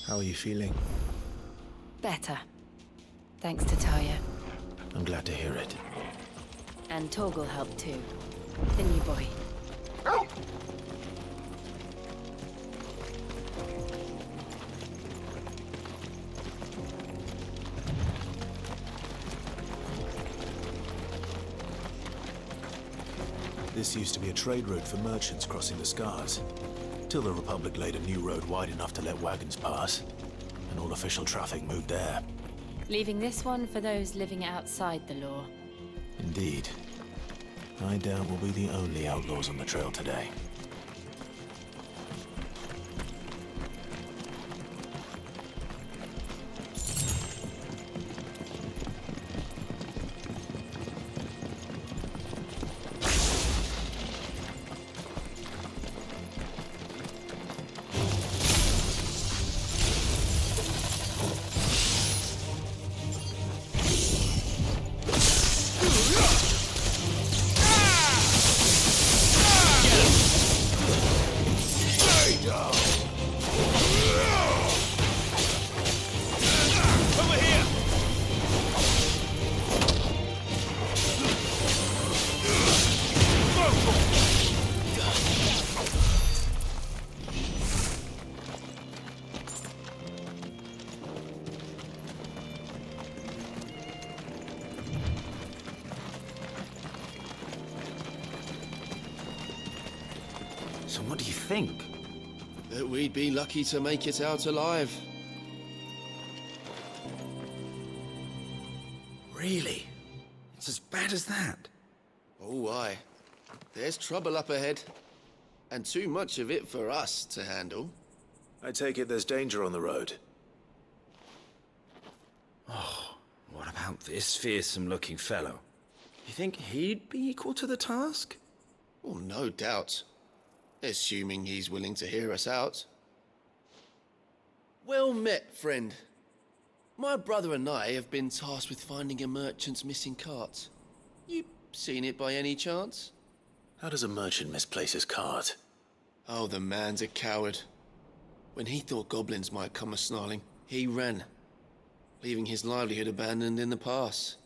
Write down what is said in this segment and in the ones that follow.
How are you feeling? Better. Thanks to Taya. I'm glad to hear it. And Torgal helped too. The new boy. This used to be a trade route for merchants crossing the Scars, till the Republic laid a new road wide enough to let wagons pass, and all official traffic moved there. Leaving this one for those living outside the law. Indeed. I doubt we'll be the only outlaws on the trail today. So what do you think? That we'd be lucky to make it out alive. Really? It's as bad as that? Oh, aye. There's trouble up ahead. And too much of it for us to handle. I take it there's danger on the road. What about this fearsome-looking fellow? You think he'd be equal to the task? Well, no doubt. Assuming he's willing to hear us out. Well met, friend. My brother and I have been tasked with finding a merchant's missing cart. You seen it by any chance? How does a merchant misplace his cart? Oh, the man's a coward. When he thought goblins might come a-snarling, he ran, leaving his livelihood abandoned in the pass.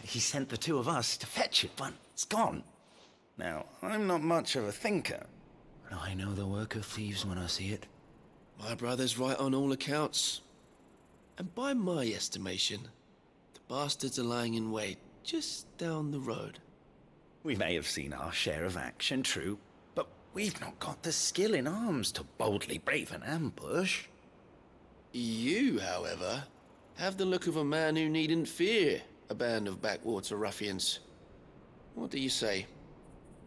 He sent the two of us to fetch it, but it's gone. Now, I'm not much of a thinker, but I know the work of thieves when I see it. My brother's right on all accounts. And by my estimation, the bastards are lying in wait just down the road. We may have seen our share of action, true, but we've not got the skill in arms to boldly brave an ambush. You, however, have the look of a man who needn't fear a band of backwater ruffians. What do you say?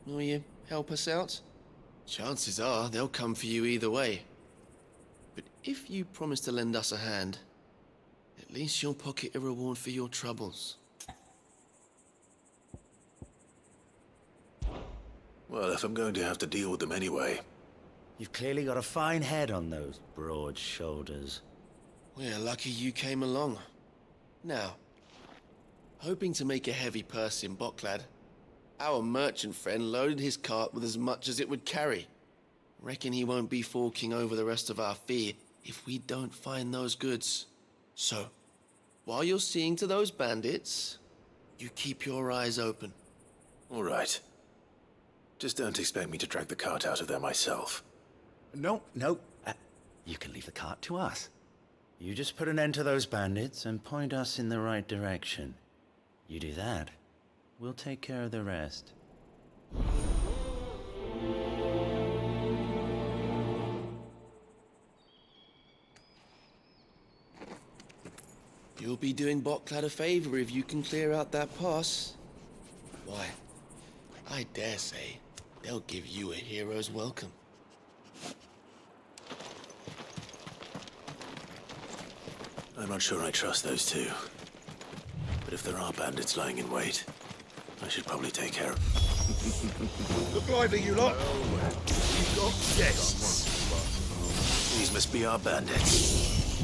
Will you help us out? Chances are they'll come for you either way. But if you promise to lend us a hand, at least you'll pocket a reward for your troubles. Well, if I'm going to have to deal with them anyway. You've clearly got a fine head on those broad shoulders. We're lucky you came along. Now, hoping to make a heavy purse in Boklad, our merchant friend loaded his cart with as much as it would carry. Reckon he won't be forking over the rest of our fee if we don't find those goods. So, while you're seeing to those bandits, you keep your eyes open. All right. Just don't expect me to drag the cart out of there myself. No. You can leave the cart to us. You just put an end to those bandits and point us in the right direction. You do that, we'll take care of the rest. You'll be doing Boklad a favor if you can clear out that pass. Why, I dare say they'll give you a hero's welcome. I'm not sure I trust those two. But if there are bandits lying in wait, I should probably take care of them. Look lively, you lot. You've got guests. These must be our bandits.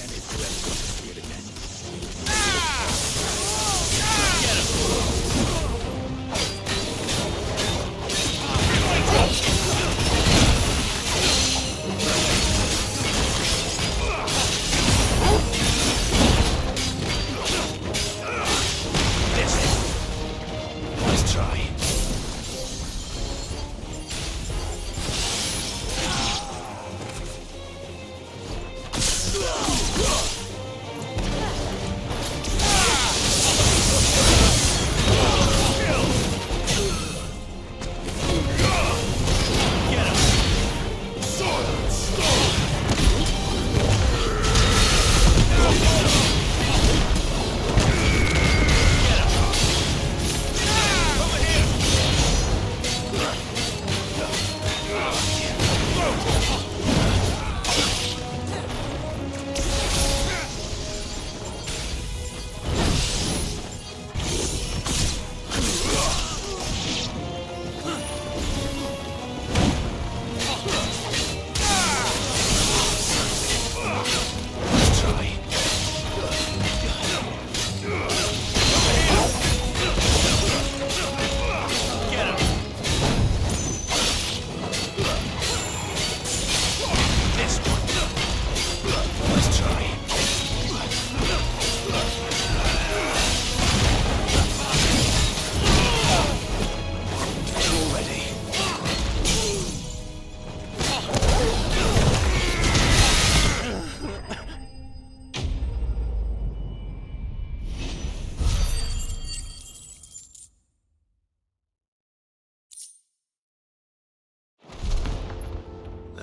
And if you ever got to see it again. Get him!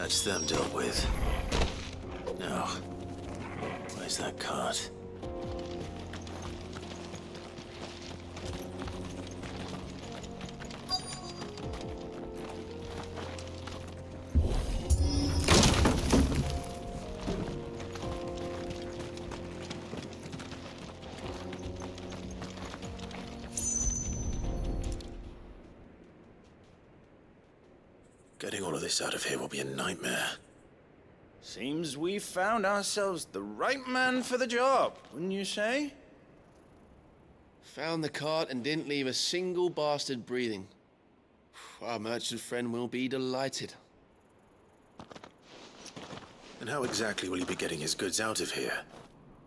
That's them dealt with. Now, where's that cart? Getting all of this out of here will be a nightmare. Seems we found ourselves the right man for the job, wouldn't you say? Found the cart and didn't leave a single bastard breathing. Our merchant friend will be delighted. And how exactly will he be getting his goods out of here?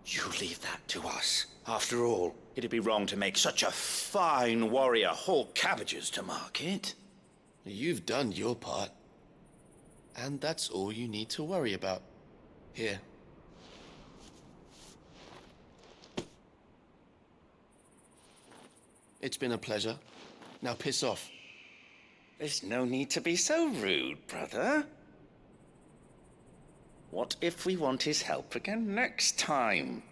You leave that to us. After all, it'd be wrong to make such a fine warrior haul cabbages to market. You've done your part. And that's all you need to worry about. Here. It's been a pleasure. Now piss off. There's no need to be so rude, brother. What if we want his help again next time?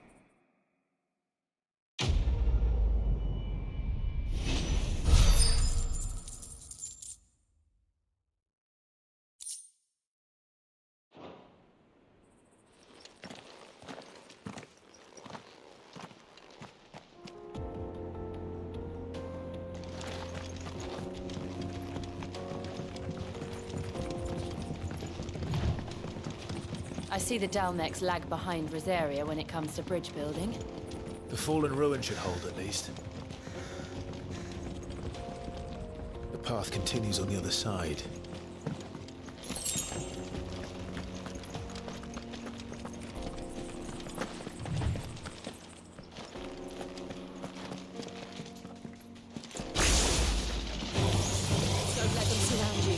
I see the Dalnecs lag behind Rosaria when it comes to bridge building. The fallen ruin should hold, at least. The path continues on the other side. Don't let them surround you.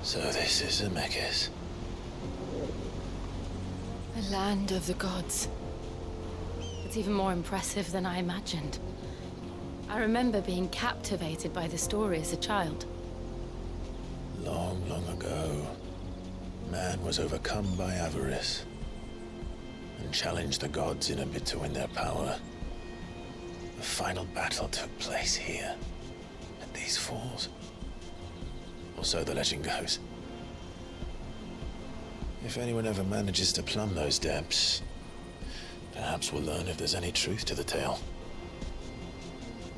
So this is Zemeckis. The land of the gods. It's even more impressive than I imagined. I remember being captivated by the story as a child. Long, long ago, man was overcome by avarice and challenged the gods in a bid to win their power. The final battle took place here, at these falls. Or so the legend goes. If anyone ever manages to plumb those depths, perhaps we'll learn if there's any truth to the tale.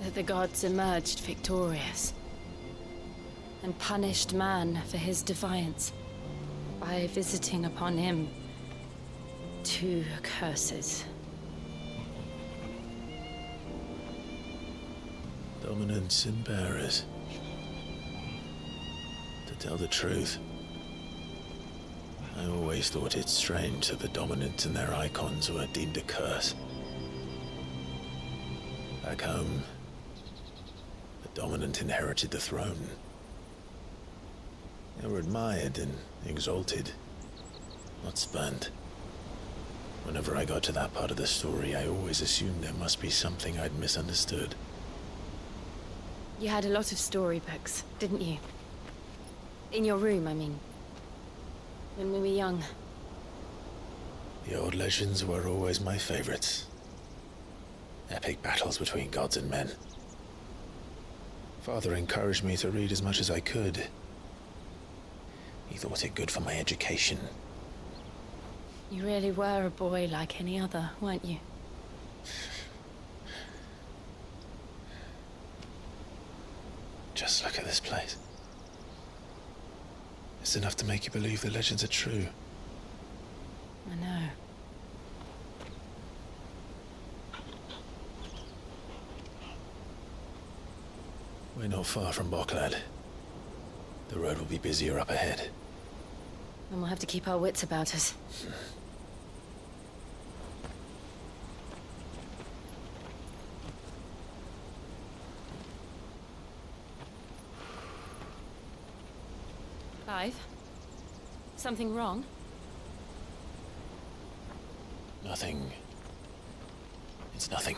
That the gods emerged victorious and punished man for his defiance by visiting upon him 2 curses. Dominants and bearers. To tell the truth, I always thought it strange that the dominants and their icons were deemed a curse. Back home, the dominant inherited the throne. They were admired and exalted, not spurned. Whenever I got to that part of the story, I always assumed there must be something I'd misunderstood. You had a lot of storybooks, didn't you? In your room, I mean. When we were young. The old legends were always my favorites. Epic battles between gods and men. Father encouraged me to read as much as I could. He thought it good for my education. You really were a boy like any other, weren't you? Just look at this place. It's enough to make you believe the legends are true. I know. We're not far from Boklad. The road will be busier up ahead. And we'll have to keep our wits about us. Clive? Something wrong? Nothing. It's nothing.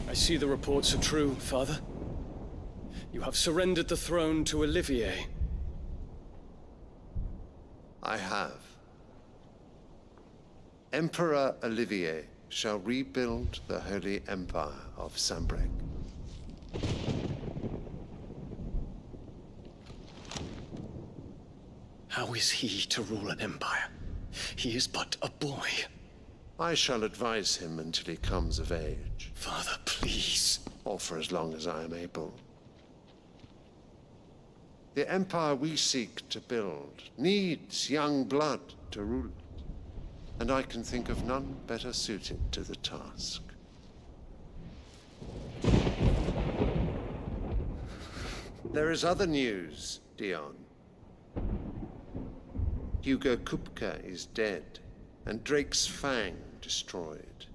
I see the reports are true, Father. You have surrendered the throne to Olivier. I have. Emperor Olivier shall rebuild the Holy Empire of Sanbreque. How is he to rule an empire? He is but a boy. I shall advise him until he comes of age, Father, please. or for as long as I am able. The empire we seek to build needs young blood to rule it, and I can think of none better suited to the task. There is other news, Dion. Hugo Kupka is dead, and Drake's Fang destroyed.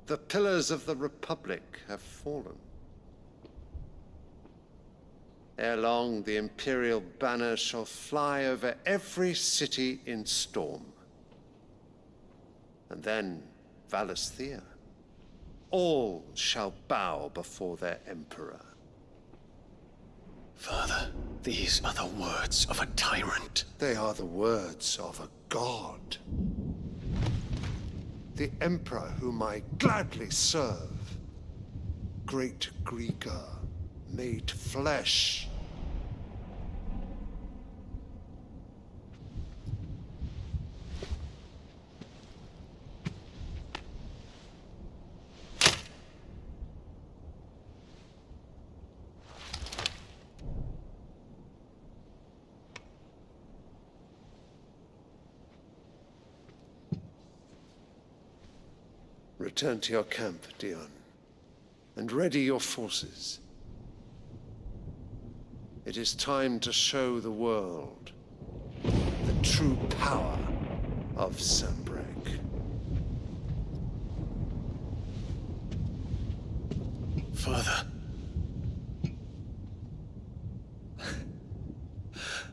The pillars of the Republic have fallen. Ere long, the Imperial banner shall fly over every city in Storm. And then, Valisthea. All shall bow before their Emperor. Father, these are the words of a tyrant. They are the words of a god. The Emperor whom I gladly serve. Great Greeker, made flesh. Return to your camp, Dion, and ready your forces. It is time to show the world the true power of Sanbreque. Father.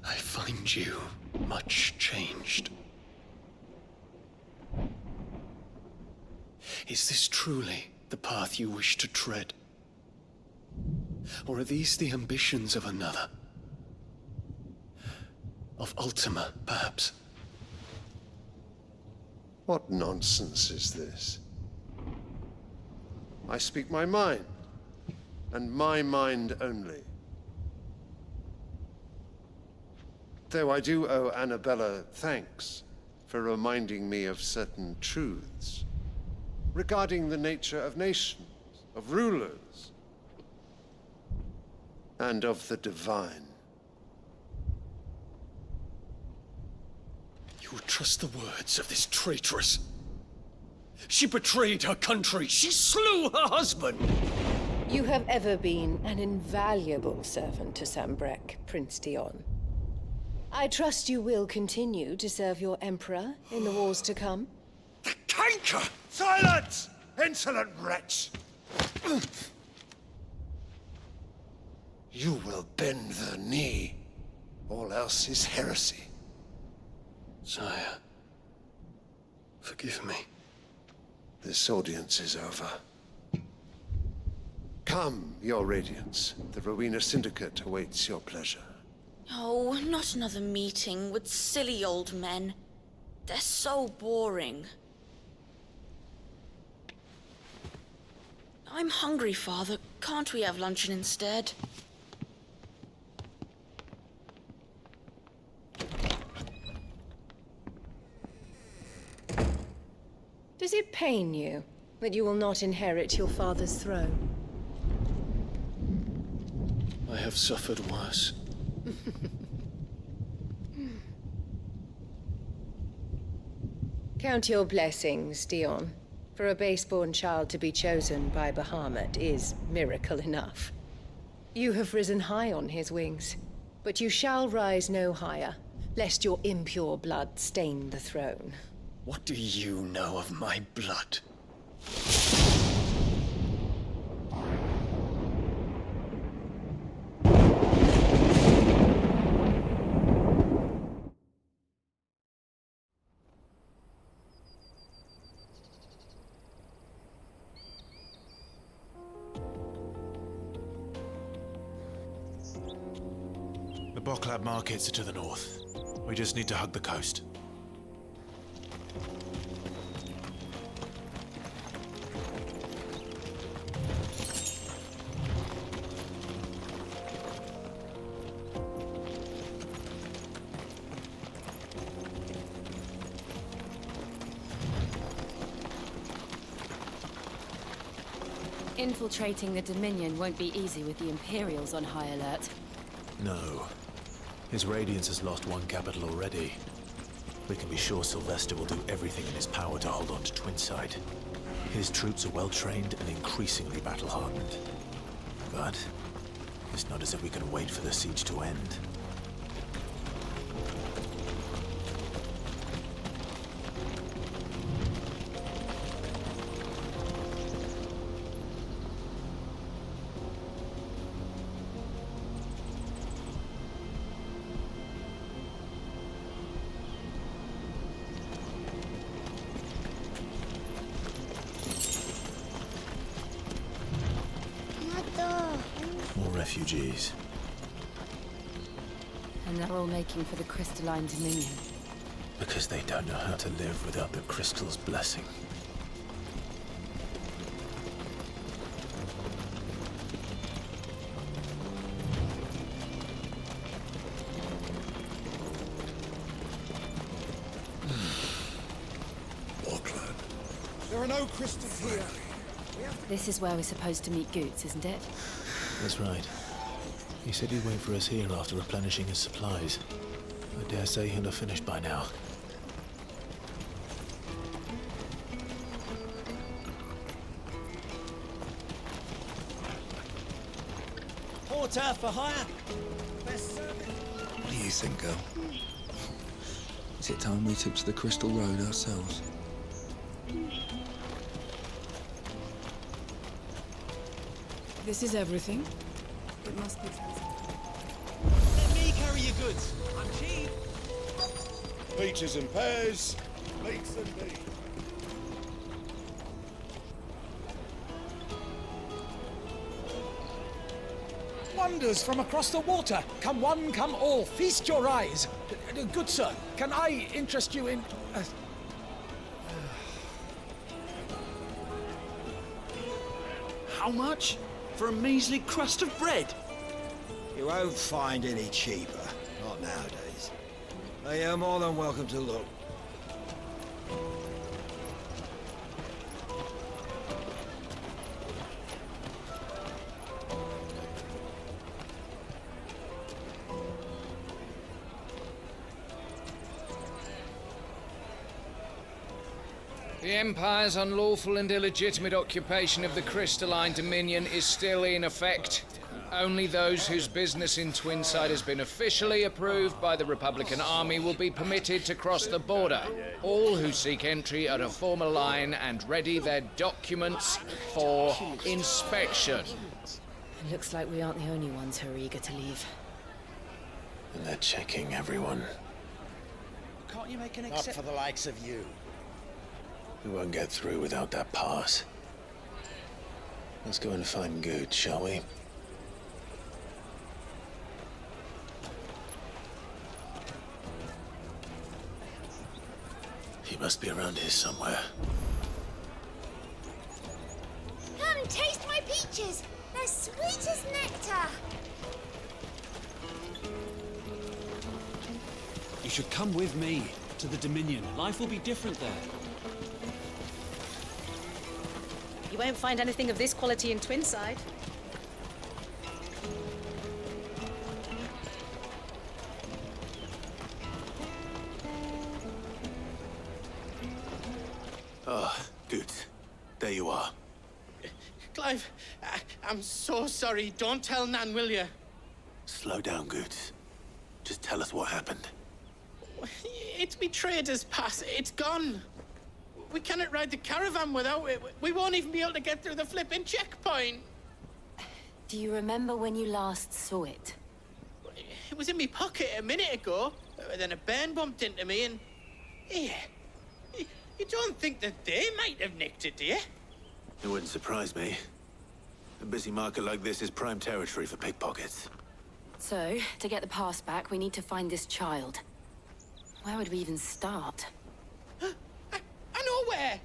I find you much changed. Is this truly the path you wish to tread? Or are these the ambitions of another? Of Ultima, perhaps? What nonsense is this? I speak my mind, and my mind only. Though I do owe Annabella thanks for reminding me of certain truths regarding the nature of nations, of rulers, and of the divine. You would trust the words of this traitress? She betrayed her country. She slew her husband. You have ever been an invaluable servant to Sambrek, Prince Dion. I trust you will continue to serve your Emperor in the wars to come. The canker! Silence! Insolent wretch! You will bend the knee. All else is heresy. Sire, forgive me. This audience is over. Come, your Radiance. The Rowena Syndicate awaits your pleasure. Oh, not another meeting with silly old men. They're so boring. I'm hungry, Father. Can't we have luncheon instead? Does it pain you that you will not inherit your father's throne? I have suffered worse. Count your blessings, Dion. For a base-born child to be chosen by Bahamut is miracle enough. You have risen high on his wings, but you shall rise no higher, lest your impure blood stain the throne. What do you know of my blood? The Boklab markets are to the north. We just need to hug the coast. Infiltrating the Dominion won't be easy with the Imperials on high alert. No. His Radiance has lost one capital already. We can be sure Sylvester will do everything in his power to hold on to Twinside. His troops are well-trained and increasingly battle-hardened. But it's not as if we can wait for the siege to end. More refugees. And they're all making for the crystalline Dominion. Because they don't know how to live without the crystal's blessing. Auckland. There are no crystals here. This is where we're supposed to meet Goots, isn't it? That's right. He said he'd wait for us here after replenishing his supplies. I dare say he'll have finished by now. Porter for hire. What do you think, girl? Is it time we took to the Crystal Road ourselves? This is everything. It must be expensive. Let me carry your goods. I'm cheap. Peaches and pears, leeks and beef. Wonders from across the water. Come one, come all. Feast your eyes. Good sir, can I interest you in... How much? For a measly crust of bread? You won't find any cheaper. Not nowadays. But you're more than welcome to look. The Empire's unlawful and illegitimate occupation of the Crystalline Dominion is still in effect. Only those whose business in Twinside has been officially approved by the Republican Army will be permitted to cross the border. All who seek entry are to form a line and ready their documents for inspection. It looks like we aren't the only ones who are eager to leave. And they're checking everyone. Can't you make an Not for the likes of you. We won't get through without that pass. Let's go and find Good, shall we? He must be around here somewhere. Come, taste my peaches! They're sweet as nectar! You should come with me to the Dominion. Life will be different there. You won't find anything of this quality in Twinside. Oh, Good. There you are. Clive, I'm so sorry. Don't tell Nan, will you? Slow down, Good. Just tell us what happened. It's betrayed us, Pass. It's gone. We cannot ride the caravan without it. We won't even be able to get through the flipping checkpoint. Do you remember when you last saw it? It was in my pocket a minute ago. Then a Bairn bumped into me and... Yeah. You don't think that they might have nicked it, do you? It wouldn't surprise me. A busy market like this is prime territory for pickpockets. So, to get the pass back, we need to find this child. Where would we even start? I know where!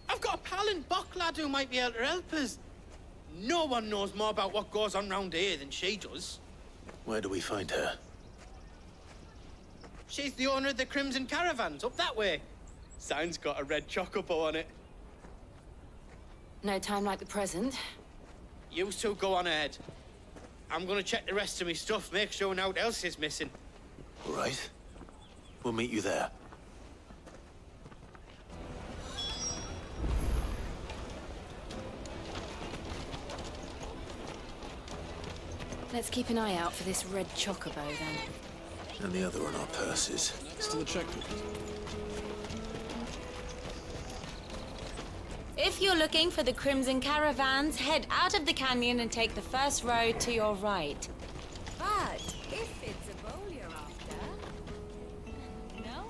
I've got a pal in Bocklad who might be able to help us. No one knows more about what goes on round here than she does. Where do we find her? She's the owner of the Crimson Caravans, up that way. Sign's got a red chocobo on it. No time like the present. You two go on ahead. I'm gonna check the rest of my stuff, make sure nothing else is missing. All right. We'll meet you there. Let's keep an eye out for this red chocobo, then. And the other on our purses. Next to the checkpoint. If you're looking for the Crimson Caravans, head out of the canyon and take the first road to your right. But if it's a bowl you're after... No?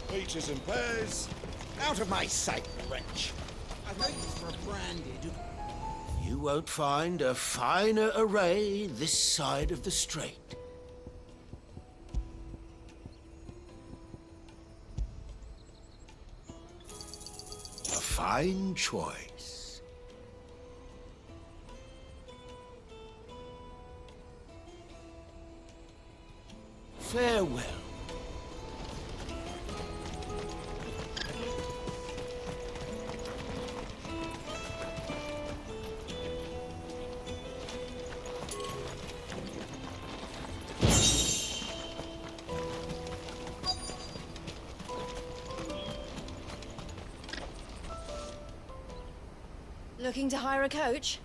Peaches and pears. Out of my sight, wretch. I've made this for a branded. You won't find a finer array this side of the strait. A fine choice. Farewell. Looking to hire a coach?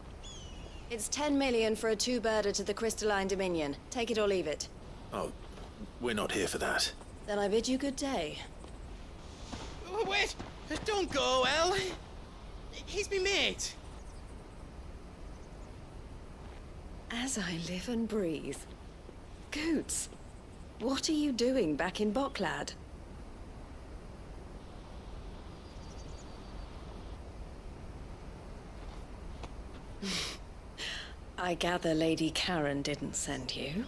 It's 10 million for a two-birder to the Crystalline Dominion. Take it or leave it. Oh, we're not here for that. Then I bid you good day. Oh, wait! Don't go, El. He's me mate. As I live and breathe. Goots, what are you doing back in Bocklad? I gather Lady Karen didn't send you.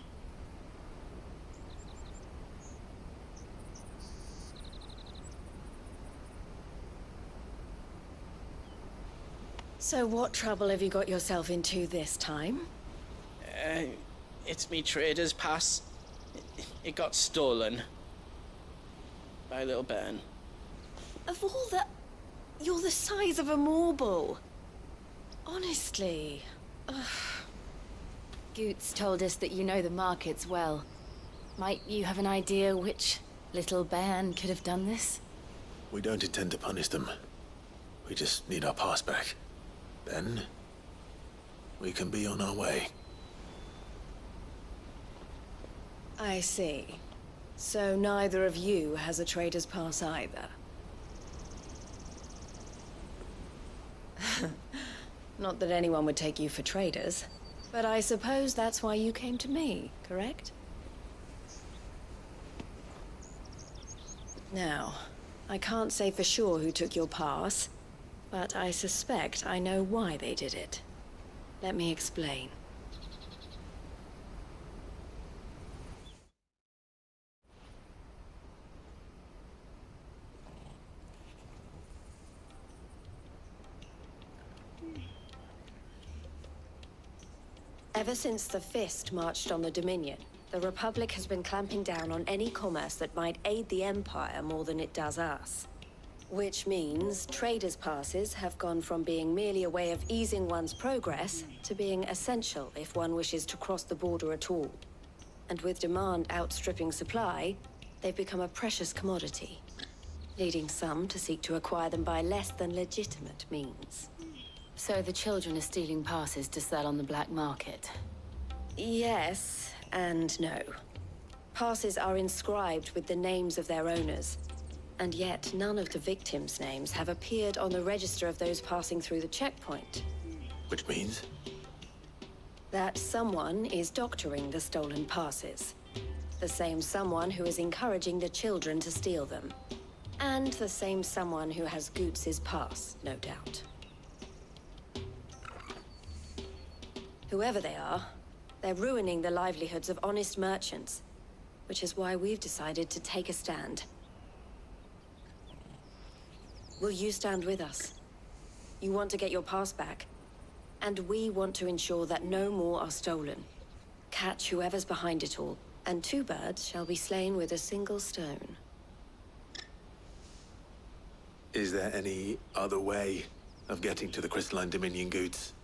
So what trouble have you got yourself into this time? It's me trader's pass. It got stolen. By little Bairn. Of all the... You're the size of a marble. Honestly. Ugh. Goots told us that you know the markets well. Might you have an idea which little Bairn could have done this? We don't intend to punish them. We just need our pass back. Then, we can be on our way. I see. So neither of you has a trader's pass either. Not that anyone would take you for traders, but I suppose that's why you came to me, correct? Now, I can't say for sure who took your pass, but I suspect I know why they did it. Let me explain. Ever since the Fist marched on the Dominion, the Republic has been clamping down on any commerce that might aid the Empire more than it does us. Which means traders' passes have gone from being merely a way of easing one's progress to being essential if one wishes to cross the border at all. And with demand outstripping supply, they've become a precious commodity, leading some to seek to acquire them by less than legitimate means. So the children are stealing passes to sell on the black market? Yes and no. Passes are inscribed with the names of their owners, and yet none of the victims' names have appeared on the register of those passing through the checkpoint. Which means? That someone is doctoring the stolen passes. The same someone who is encouraging the children to steal them. And the same someone who has Goots's pass, no doubt. Whoever they are, they're ruining the livelihoods of honest merchants, which is why we've decided to take a stand. Will you stand with us? You want to get your pass back, and we want to ensure that no more are stolen. Catch whoever's behind it all, and 2 birds shall be slain with a single stone. Is there any other way of getting to the Crystalline Dominion Goods?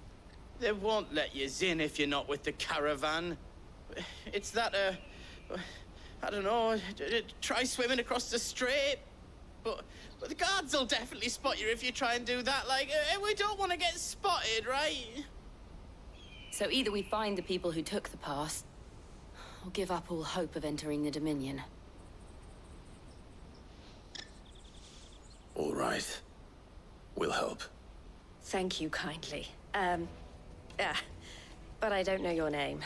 They won't let you in if you're not with the caravan. It's that, I don't know, try swimming across the strait. But the guards will definitely spot you if you try and do that. Like, we don't want to get spotted, right? So either we find the people who took the pass, or give up all hope of entering the Dominion. All right. We'll help. Thank you kindly. But I don't know your name.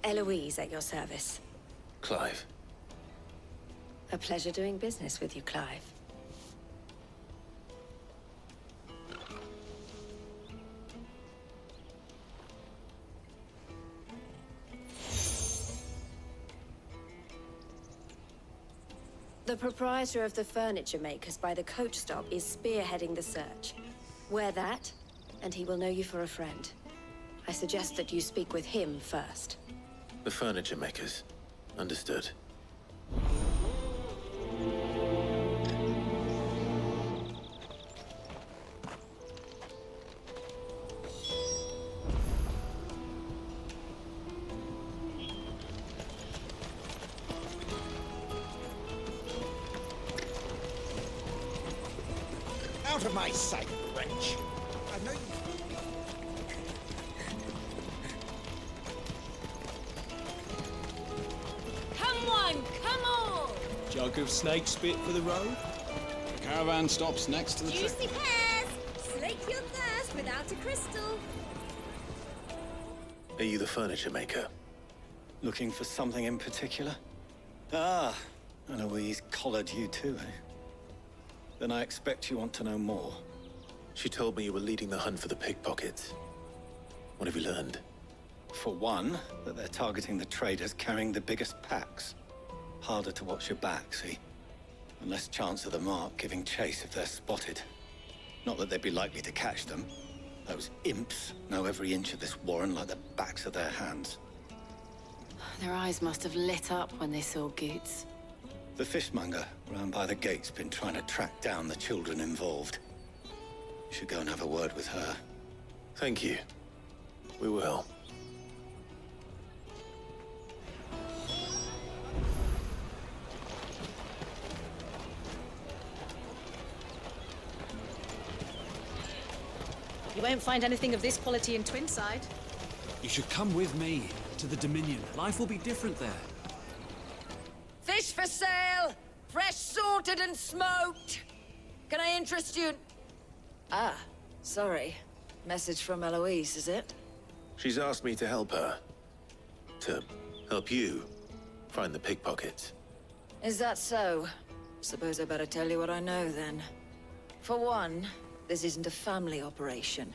Eloise at your service. Clive. A pleasure doing business with you, Clive. The proprietor of the furniture makers by the coach stop is spearheading the search. Wear that, and he will know you for a friend. I suggest that you speak with him first. The furniture makers. Understood. Out of my sight, wretch! I've no... Come on, come on! Jug of snake spit for the road? The caravan stops next to the Juicy pears! Slake your thirst without a crystal. Are you the furniture maker? Looking for something in particular? Ah, Eloise collared you too, eh? Then I expect you want to know more. She told me you were leading the hunt for the pickpockets. What have you learned? For one, that they're targeting the traders carrying the biggest packs. Harder to watch your back, see? And less chance of the mark giving chase if they're spotted. Not that they'd be likely to catch them. Those imps know every inch of this warren like the backs of their hands. Their eyes must have lit up when they saw Goots. The fishmonger round by the gate's been trying to track down the children involved. You should go and have a word with her. Thank you. We will. You won't find anything of this quality in Twinside. You should come with me to the Dominion. Life will be different there. Fish for sale! Fresh sorted and smoked! Can I interest you? Ah, sorry. Message from Eloise, is it? She's asked me to help her. To help you find the pickpockets. Is that so? Suppose I better tell you what I know, then. For one, this isn't a family operation.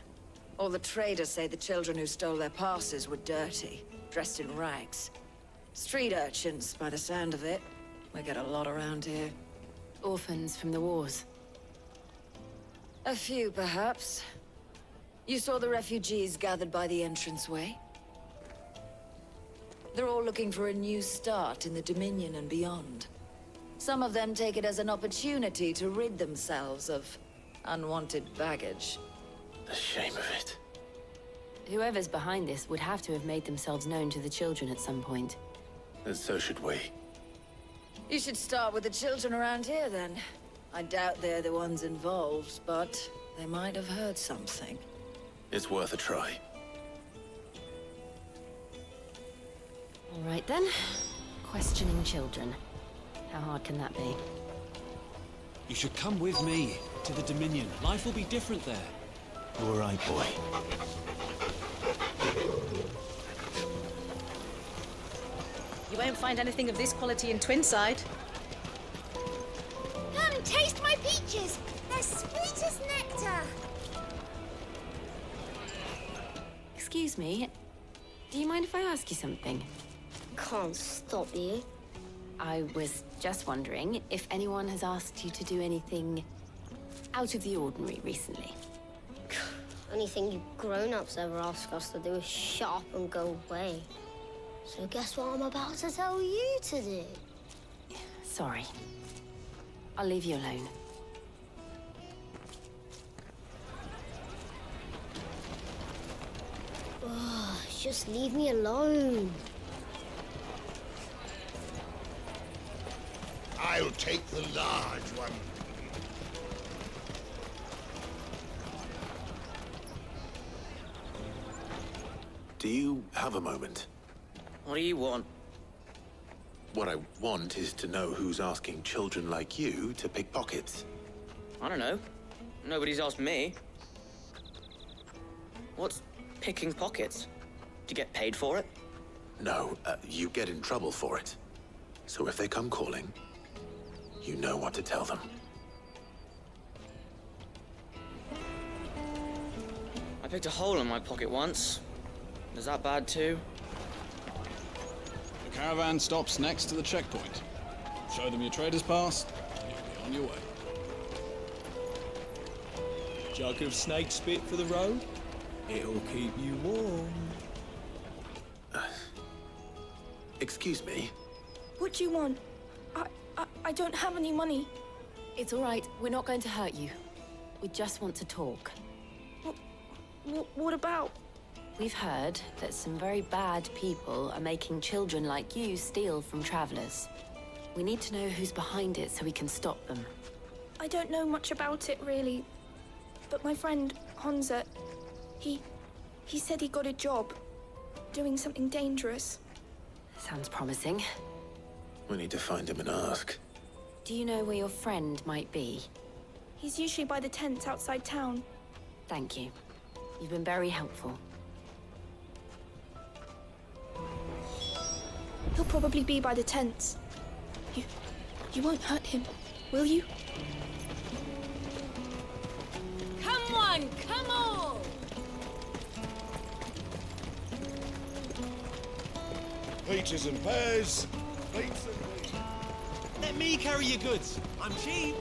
All the traders say the children who stole their passes were dirty, dressed in rags. Street urchins, by the sound of it. We get a lot around here. Orphans from the wars. A few, perhaps. You saw the refugees gathered by the entranceway? They're all looking for a new start in the Dominion and beyond. Some of them take it as an opportunity to rid themselves of unwanted baggage. The shame of it. Whoever's behind this would have to have made themselves known to the children at some point. And so should we. You should start with the children around here, then. I doubt they're the ones involved, but they might have heard something. It's worth a try. All right, then. Questioning children. How hard can that be? You should come with me to the Dominion. Life will be different there. All right, boy. You won't find anything of this quality in Twinside. Come, taste my peaches! They're sweet as nectar! Excuse me. Do you mind if I ask you something? Can't stop you. I was just wondering if anyone has asked you to do anything out of the ordinary recently. Anything you grown-ups ever ask us to do is shut up and go away. So guess what I'm about to tell you to do? Sorry. I'll leave you alone. Ugh, just leave me alone. I'll take the large one. Do you have a moment? What do you want? What I want is to know who's asking children like you to pick pockets. I don't know. Nobody's asked me. What's picking pockets? Do you get paid for it? No, you get in trouble for it. So if they come calling, you know what to tell them. I picked a hole in my pocket once. Is that bad too? The caravan stops next to the checkpoint. Show them your trader's pass, and you'll be on your way. Jug of snake spit for the road? It'll keep you warm. Excuse me? What do you want? I don't have any money. It's all right. We're not going to hurt you. We just want to talk. What about? We've heard that some very bad people are making children like you steal from travelers. We need to know who's behind it so we can stop them. I don't know much about it, really. But my friend, Honza, he said he got a job doing something dangerous. Sounds promising. We need to find him and ask. Do you know where your friend might be? He's usually by the tents outside town. Thank you. You've been very helpful. He'll probably be by the tents. You won't hurt him, will you? Come on, come on! Peaches and pears, plates and wheat. Let me carry your goods. I'm cheap.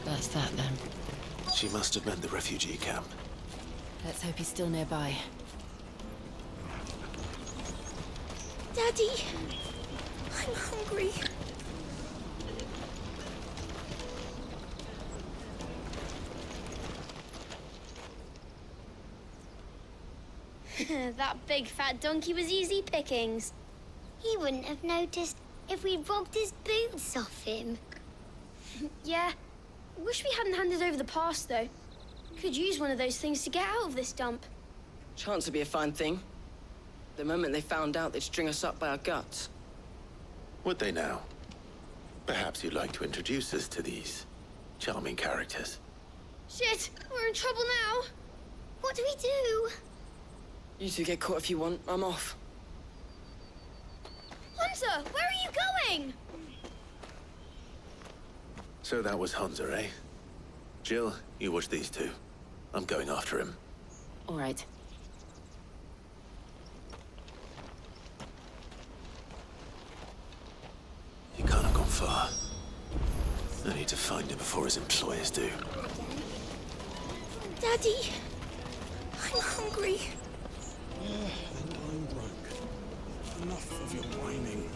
That's that then. She must have meant the refugee camp. Let's hope he's still nearby. Daddy! I'm hungry. That big fat donkey was easy pickings. He wouldn't have noticed if we robbed his boots off him? Yeah. Wish we hadn't handed over the pass, though. Could use one of those things to get out of this dump. Chance would be a fine thing. The moment they found out, they'd string us up by our guts. Would they now? Perhaps you'd like to introduce us to these charming characters. Shit! We're in trouble now! What do we do? You two get caught if you want. I'm off. Hunter, where are you going? So that was Hunter, eh? Jill, you watch these two. I'm going after him. All right. He can't have gone far. I need to find him before his employers do. Daddy, I'm hungry. Yeah, and I'm broke. Enough of your whining.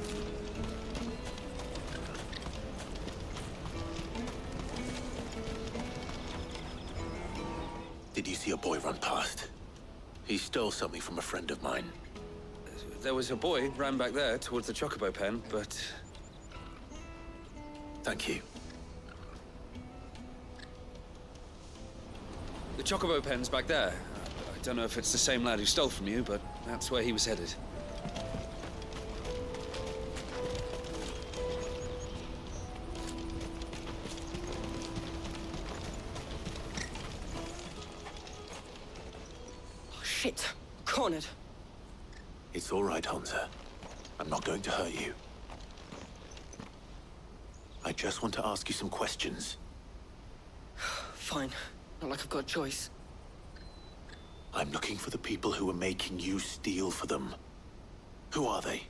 Did you see a boy run past? He stole something from a friend of mine. There was a boy ran back there towards the Chocobo pen, but... Thank you. The Chocobo pen's back there. I don't know if it's the same lad who stole from you, but that's where he was headed. Oh, shit. Cornered. It's all right, Hunter. I'm not going to hurt you. I just want to ask you some questions. Fine. Not like I've got a choice. I'm looking for the people who are making you steal for them. Who are they?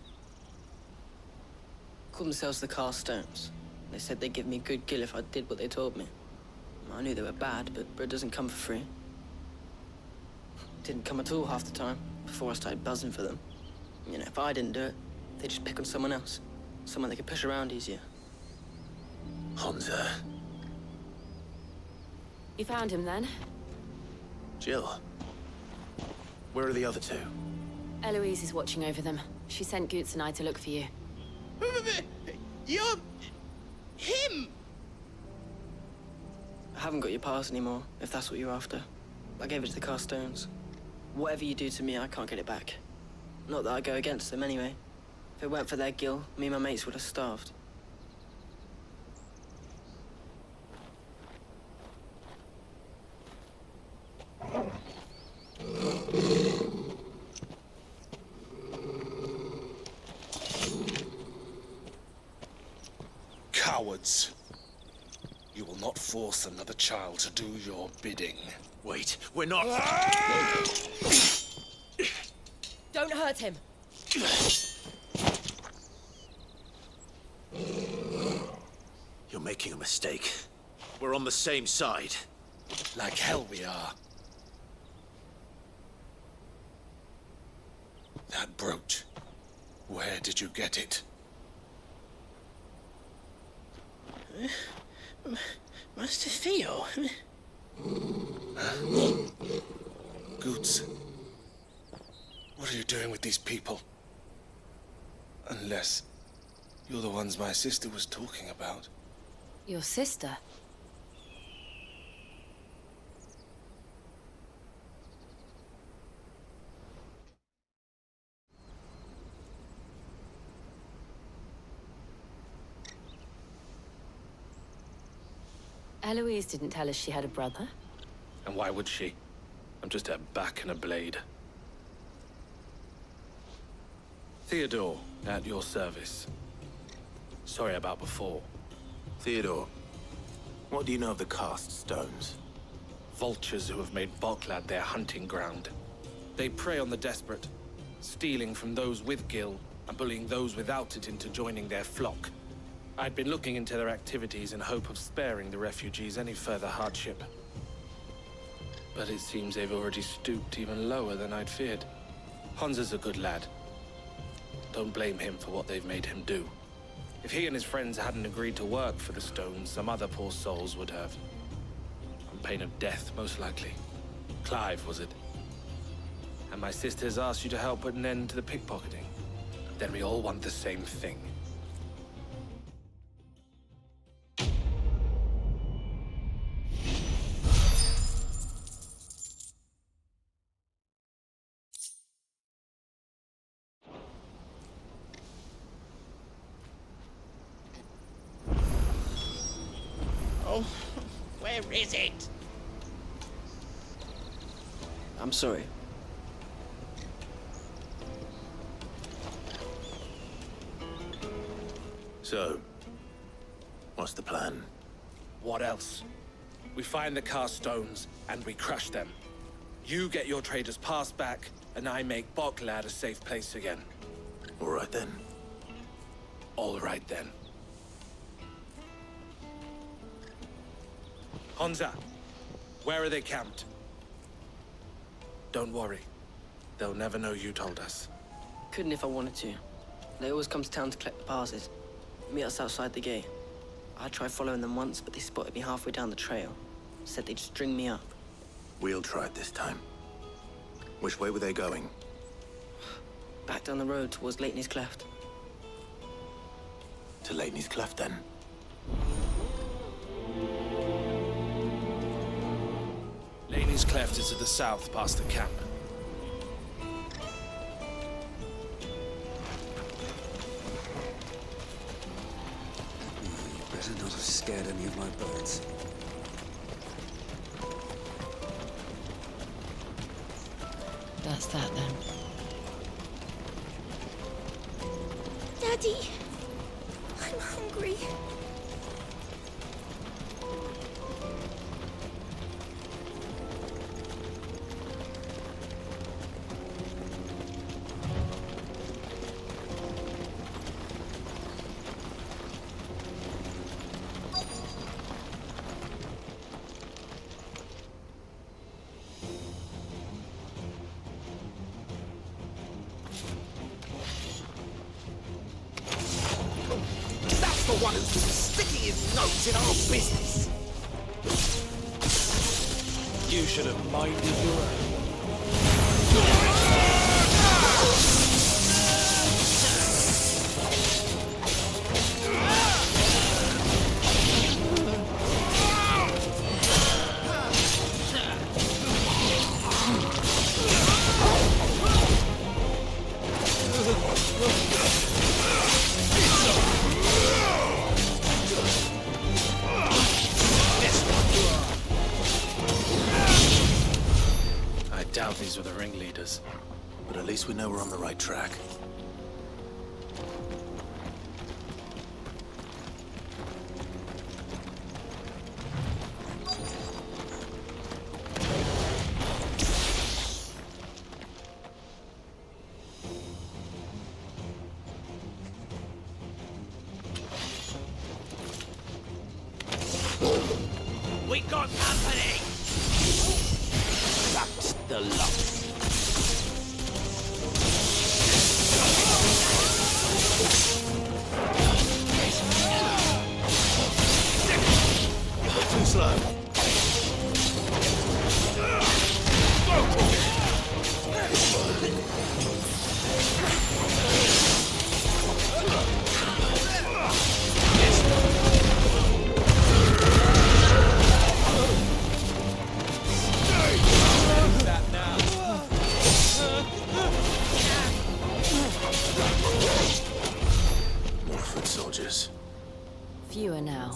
Called themselves the Carstones. They said they'd give me a good gill if I did what they told me. I knew they were bad, but bread doesn't come for free. Didn't come at all half the time, before I started buzzing for them. You know, if I didn't do it, they'd just pick on someone else. Someone they could push around easier. Hunter. You found him then? Jill. Where are the other two? Eloise is watching over them. She sent Goots and I to look for you. You're... him! I haven't got your pass anymore, if that's what you're after. I gave it to the Carstones. Whatever you do to me, I can't get it back. Not that I go against them anyway. If it weren't for their gill, me and my mates would have starved. Cowards. You will not force another child to do your bidding. Wait, we're not... Don't hurt him. You're making a mistake. We're on the same side. Like hell we are. That brooch. Where did you get it? Master Theo. Goots. What are you doing with these people? Unless you're the ones my sister was talking about. Your sister? Eloise didn't tell us she had a brother. And why would she? I'm just her back and a blade. Theodore, at your service. Sorry about before. Theodore, what do you know of the Cast Stones? Vultures who have made Boklad their hunting ground. They prey on the desperate, stealing from those with gil and bullying those without it into joining their flock. I'd been looking into their activities in hope of sparing the refugees any further hardship. But it seems they've already stooped even lower than I'd feared. Hunter's a good lad. Don't blame him for what they've made him do. If he and his friends hadn't agreed to work for the Stones, some other poor souls would have. On pain of death, most likely. Clive, was it? And my sisters asked you to help put an end to the pickpocketing. Then we all want the same thing. Where is it? I'm sorry. So, what's the plan? What else? We find the cast stones and we crush them. You get your trader's pass back, and I make Boklad a safe place again. All right then. All right then. Honza, where are they camped? Don't worry. They'll never know you told us. Couldn't if I wanted to. They always come to town to collect the passes. Meet us outside the gate. I tried following them once, but they spotted me halfway down the trail. Said they'd string me up. We'll try it this time. Which way were they going? Back down the road towards Lateney's Cleft. To Lateney's Cleft, then? Laney's Cleft is to the south, past the camp. You better not have scared any of my birds. That's that then. Daddy! I'm hungry. The one who's been sticking his nose in our business. You should have minded your own. I doubt these were the ringleaders. But at least we know we're on the right track. We got company! That's the lot. Too slow. More foot soldiers. Fewer now.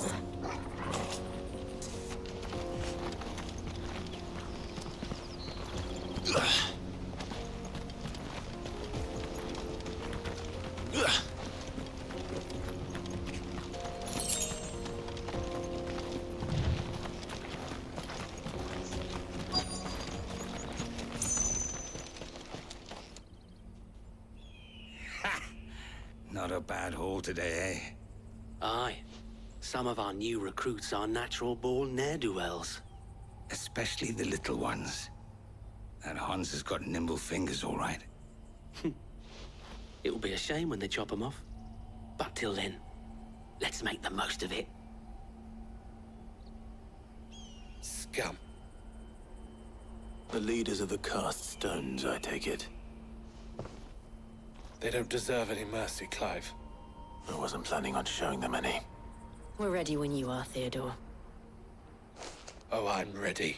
Not a bad haul today, eh? Aye. Some of our new recruits are natural-born ne'er-do-wells. Especially the little ones. That Hans has got nimble fingers, all right. It'll be a shame when they chop them off. But till then, let's make the most of it. Scum. The leaders of the cast stones, I take it. They don't deserve any mercy, Clive. I wasn't planning on showing them any. We're ready when you are, Theodore. Oh, I'm ready.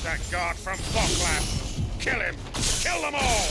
That guard from Boklad! Kill him! Kill them all!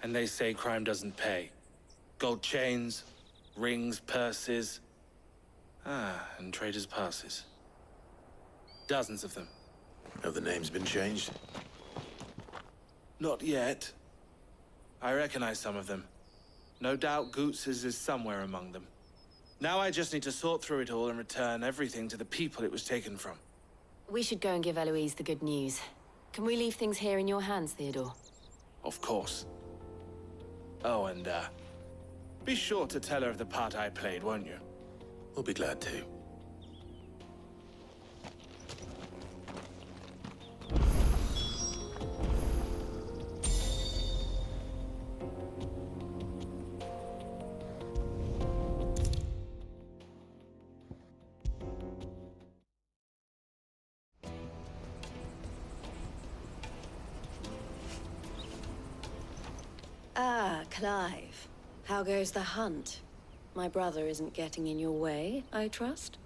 And they say crime doesn't pay. Gold chains, rings, purses. And traders' passes. Dozens of them. Have the names been changed? Not yet. I recognize some of them. No doubt Goots's is somewhere among them. Now I just need to sort through it all and return everything to the people it was taken from. We should go and give Eloise the good news. Can we leave things here in your hands, Theodore? Of course. Oh, and, be sure to tell her of the part I played, won't you? We'll be glad to. Ah, Clive. How goes the hunt? My brother isn't getting in your way, I trust?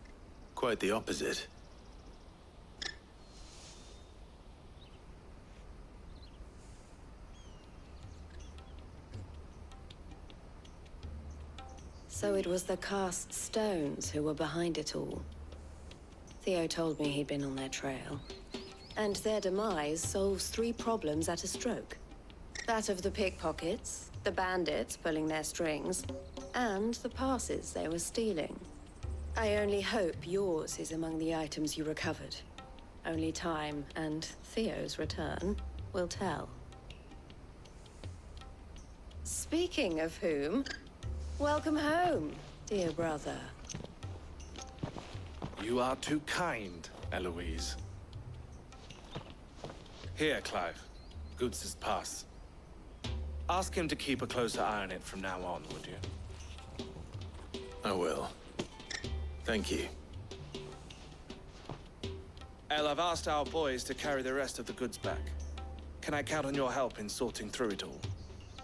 Quite the opposite. So it was the cast stones who were behind it all. Theo told me he'd been on their trail. And their demise solves 3 problems at a stroke. That of the pickpockets, the bandits pulling their strings, and the passes they were stealing. I only hope yours is among the items you recovered. Only time and Theo's return will tell. Speaking of whom, welcome home, dear brother. You are too kind, Eloise. Here, Clive. Goots's pass. Ask him to keep a closer eye on it from now on, would you? I will. Thank you. El, I've asked our boys to carry the rest of the goods back. Can I count on your help in sorting through it all?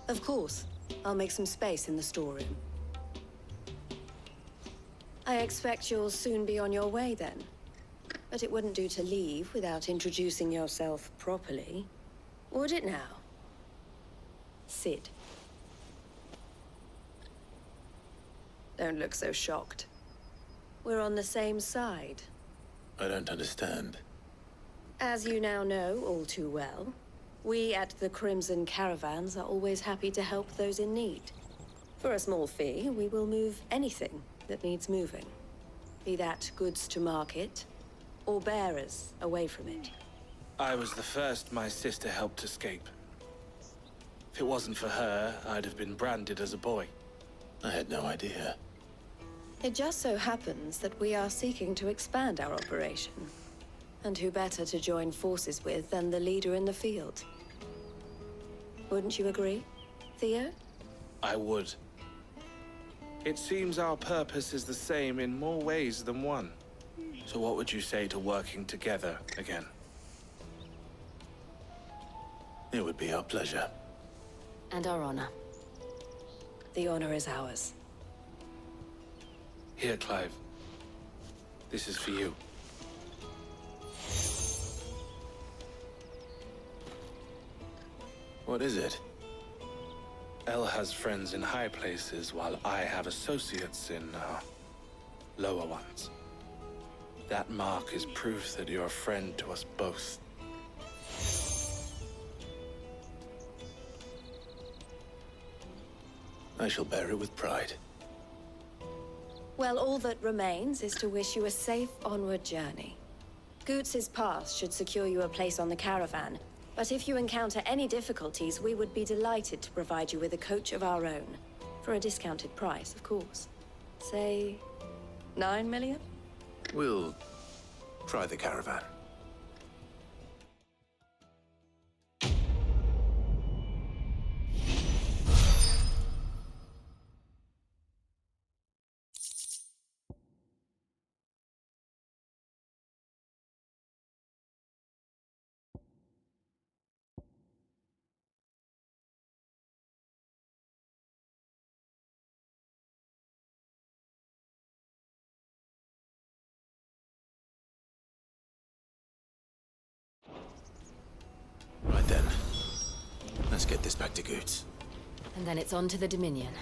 Of course. I'll make some space in the storeroom. I expect you'll soon be on your way then. But it wouldn't do to leave without introducing yourself properly. Would it now? Sid. Don't look so shocked. We're on the same side. I don't understand. As you now know all too well, we at the Crimson Caravans are always happy to help those in need. For a small fee, we will move anything that needs moving. Be that goods to market, or bearers away from it. I was the first my sister helped escape. If it wasn't for her, I'd have been branded as a boy. I had no idea. It just so happens that we are seeking to expand our operation. And who better to join forces with than the leader in the field? Wouldn't you agree, Theo? I would. It seems our purpose is the same in more ways than one. So what would you say to working together again? It would be our pleasure. And our honor. The honor is ours. Here, Clive. This is for you. What is it? El has friends in high places, while I have associates in, lower ones. That mark is proof that you're a friend to us both. I shall bear it with pride. Well, all that remains is to wish you a safe onward journey. Goots's pass should secure you a place on the caravan, but if you encounter any difficulties, we would be delighted to provide you with a coach of our own. For a discounted price, of course. Say, 9 million? We'll try the caravan. Let's get this back to Goots. And then it's on to the Dominion.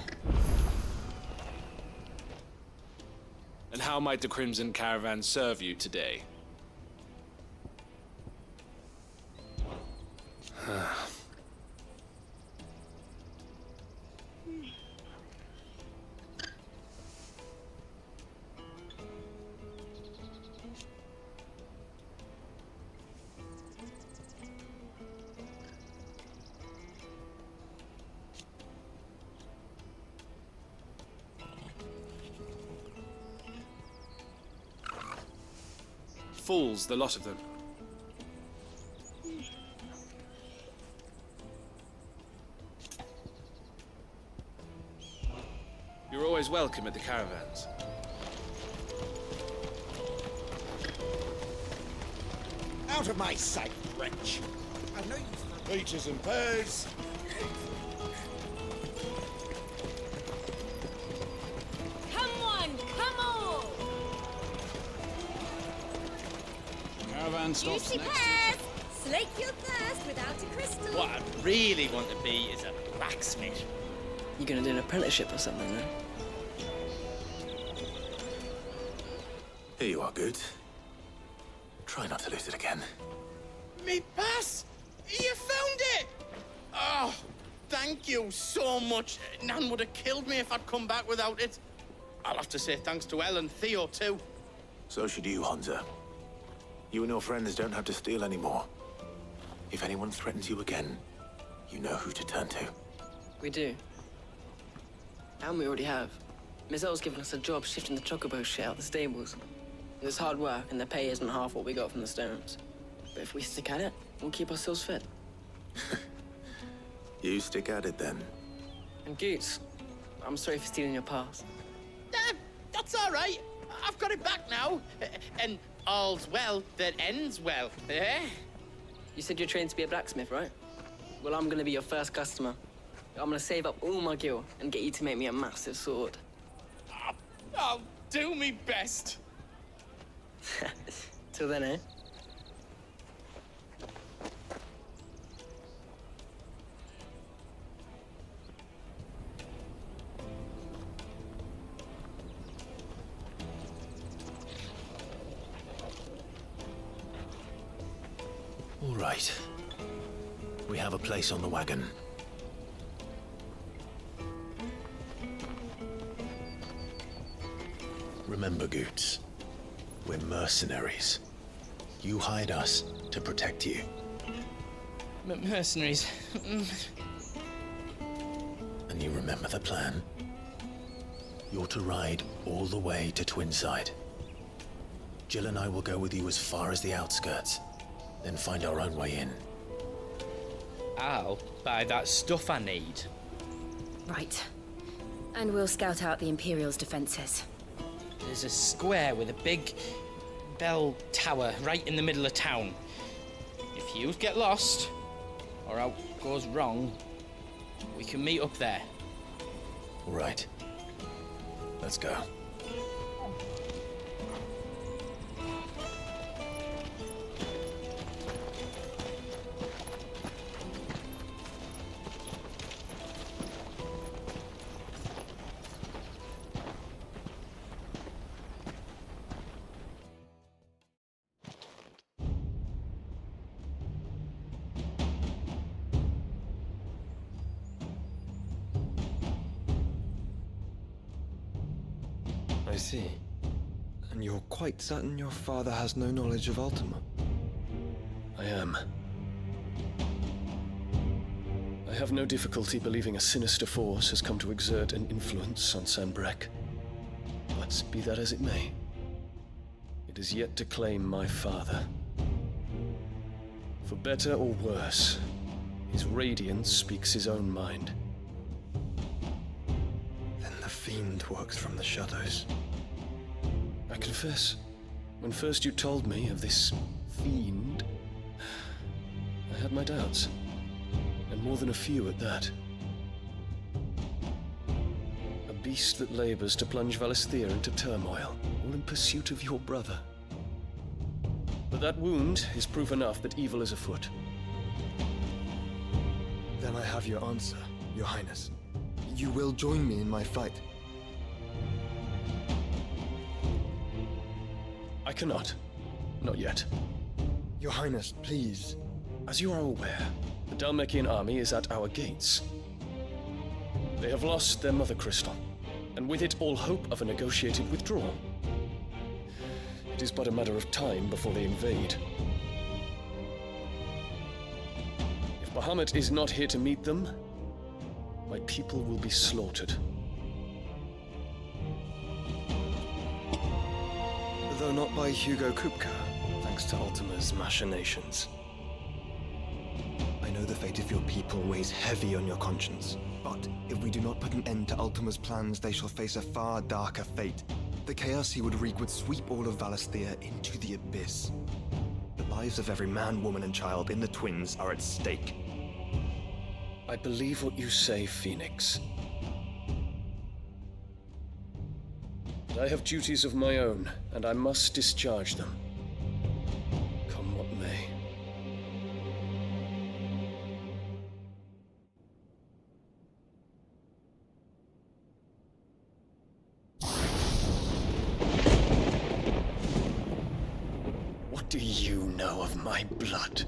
And how might the Crimson Caravan serve you today? Fools, the lot of them. You're always welcome at the caravans. Out of my sight, wretch! I've no use for peaches and pears. Come on, come on! Caravan stops Juicy next pears! Slake your thirst without a crystal. What I really want to be is a blacksmith. You gonna do an apprenticeship or something, then? Here you are, Goots. Try not to lose it again. Me pass! You found it! Oh, thank you so much. Nan would have killed me if I'd come back without it. I'll have to say thanks to Elle and Theo, too. So should you, Hansa. You and your friends don't have to steal anymore. If anyone threatens you again, you know who to turn to. We do. And we already have. Miss Earl's given us a job shifting the chocobo shit out of the stables. It's hard work, and the pay isn't half what we got from the stones. But if we stick at it, we'll keep ourselves fit. You stick at it, then. And Goots, I'm sorry for stealing your pass. That's all right. I've got it back now. And all's well that ends well, eh? You said you're trained to be a blacksmith, right? Well, I'm gonna be your first customer. I'm gonna save up all my gil and get you to make me a massive sword. I'll do me best. Till then, eh? All right. We have a place on the wagon. Remember, Goots, we're mercenaries. You hide us to protect you. Mercenaries. And you remember the plan? You're to ride all the way to Twinside. Jill and I will go with you as far as the outskirts, then find our own way in. I'll buy that stuff I need. Right. And we'll scout out the Imperial's defenses. There's a square with a big bell tower right in the middle of town. If you get lost, or out goes wrong, we can meet up there. All right. Let's go. I see. And you're quite certain your father has no knowledge of Ultima? I am. I have no difficulty believing a sinister force has come to exert an influence on Sanbreque. But be that as it may, it is yet to claim my father. For better or worse, his radiance speaks his own mind. Then the fiend works from the shadows. I confess, when first you told me of this fiend, I had my doubts. And more than a few at that. A beast that labors to plunge Valisthea into turmoil, all in pursuit of your brother. But that wound is proof enough that evil is afoot. Then I have your answer, Your Highness. You will join me in my fight. I cannot. Not yet. Your Highness, please. As you are aware, the Dalmekian army is at our gates. They have lost their mother crystal, and with it all hope of a negotiated withdrawal. It is but a matter of time before they invade. If Bahamut is not here to meet them, my people will be slaughtered. Though not by Hugo Kupka, thanks to Ultima's machinations. I know the fate of your people weighs heavy on your conscience, but if we do not put an end to Ultima's plans, they shall face a far darker fate. The chaos he would wreak would sweep all of Valisthea into the abyss. The lives of every man, woman, and child in the Twins are at stake. I believe what you say, Phoenix. But I have duties of my own, and I must discharge them. Come what may. What do you know of my blood?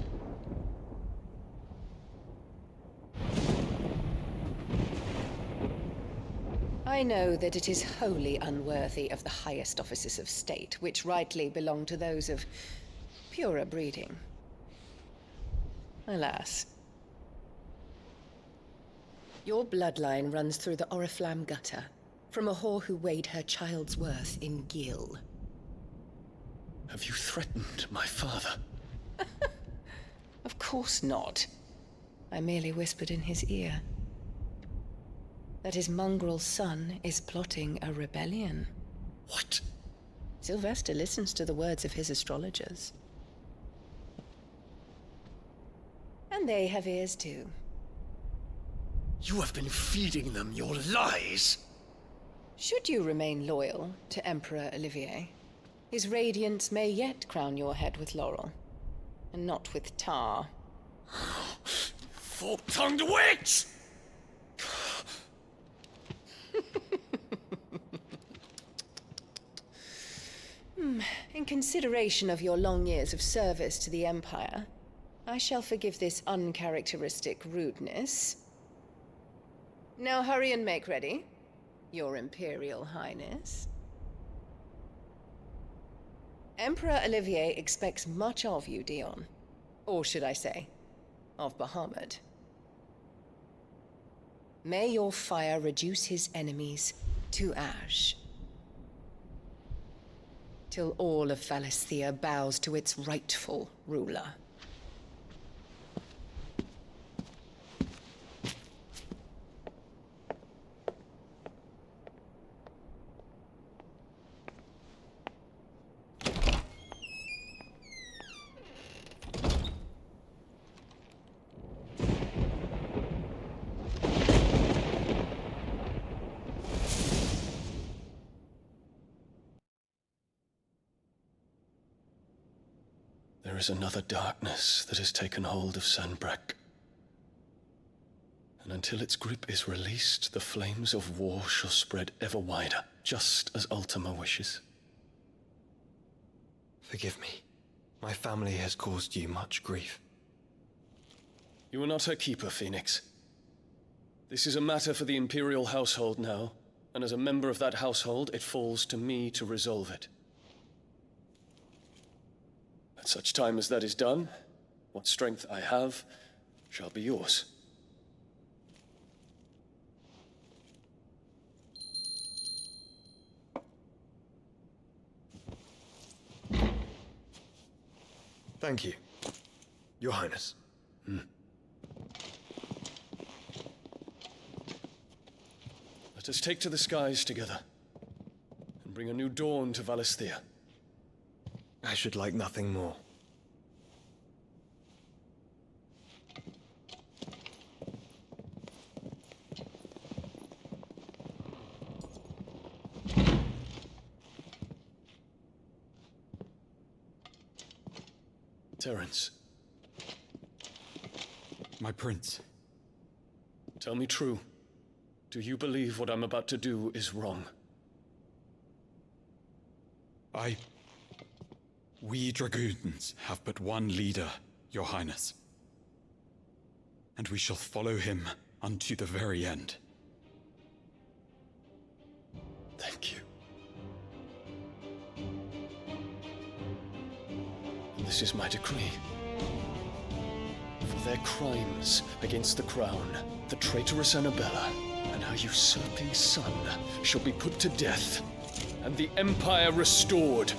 I know that it is wholly unworthy of the highest offices of state, which rightly belong to those of purer breeding. Alas. Your bloodline runs through the Oriflamme gutter, from a whore who weighed her child's worth in Gil. Have you threatened my father? Of course not. I merely whispered in his ear that his mongrel son is plotting a rebellion. What? Sylvester listens to the words of his astrologers. And they have ears too. You have been feeding them your lies! Should you remain loyal to Emperor Olivier, his radiance may yet crown your head with laurel, and not with tar. Fork-tongued witch! In consideration of your long years of service to the Empire, I shall forgive this uncharacteristic rudeness. Now hurry and make ready, Your Imperial Highness. Emperor Olivier expects much of you, Dion. Or should I say, of Bahamut. May your fire reduce his enemies to ash, till all of Valisthea bows to its rightful ruler. There is another darkness that has taken hold of Sanbreque. And until its grip is released, the flames of war shall spread ever wider, just as Ultima wishes. Forgive me. My family has caused you much grief. You are not her keeper, Phoenix. This is a matter for the Imperial household now, and as a member of that household, it falls to me to resolve it. At such time as that is done, what strength I have shall be yours. Thank you, Your Highness. Let us take to the skies together, and bring a new dawn to Valisthea. I should like nothing more. Terence. My prince. Tell me true. Do you believe what I'm about to do is wrong? We dragoons have but one leader, Your Highness. And we shall follow him unto the very end. Thank you. And this is my decree. For their crimes against the crown, the traitorous Annabella and her usurping son shall be put to death, and the Empire restored.